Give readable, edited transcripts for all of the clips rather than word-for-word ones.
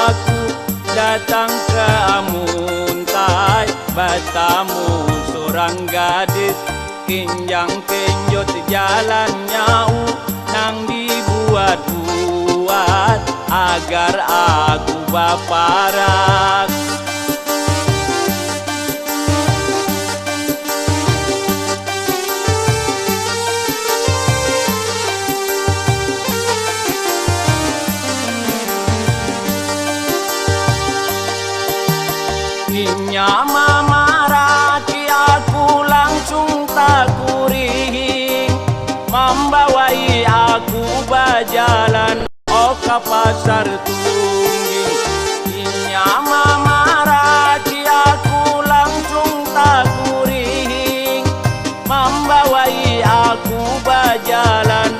aku datang ke Amuntai, bertamu seorang gadis kinjang kenjot jalannya nang dibuat-buat agar aku baparak. Inya memaraki aku langsung tak kuring, membawai aku berjalan ke pasar Tungging. Inya memaraki aku langsung tak kuring, membawai aku berjalan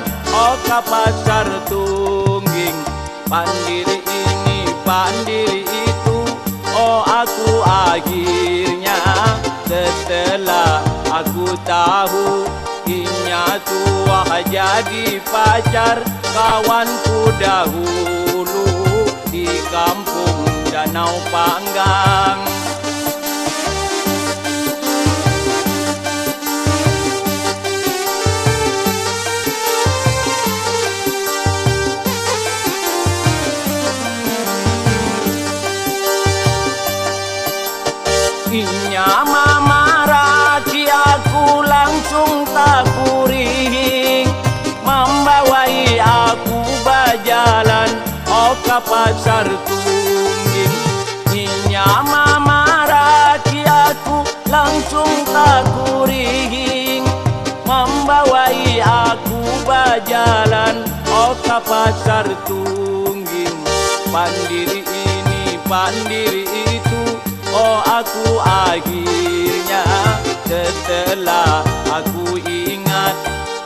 ke pasar Tungging. Pandiri ini, pandiri itu, oh aku akhirnya setelah aku tahu Inya tua jadi pacar kawanku dahulu di kampung Danau Panggang. Inya memaraki aku langsung tak kuring, membawai aku berjalan ke pasar Tungging. Inya memaraki aku langsung tak kuring, membawai aku berjalan ke pasar Tungging. Pandiri ini, pandiri itu, oh aku akhirnya setelah aku ingat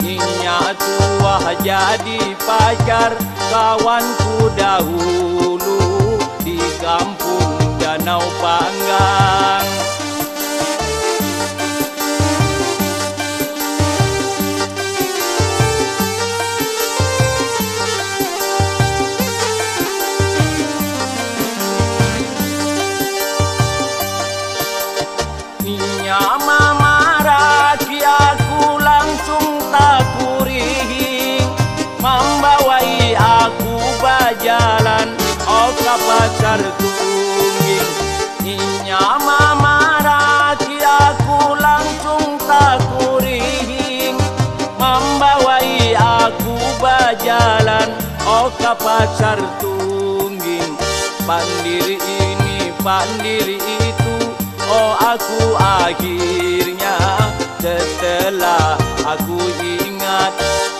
Inya tua jadi pacar kawanku dahulu di kampung Danau Panggang. Inya memaraki aku langsung tak kuring, membawai aku berjalan ke pasar Tungging. Inya memaraki aku langsung tak kuring, membawai aku berjalan ke pasar Tungging. Pandiri ini, pandiri itu, oh aku akhirnya setelah aku ingat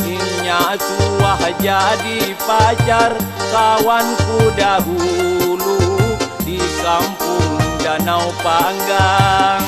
Inya tua jadi pacar kawanku dahulu di kampung Danau Panggang.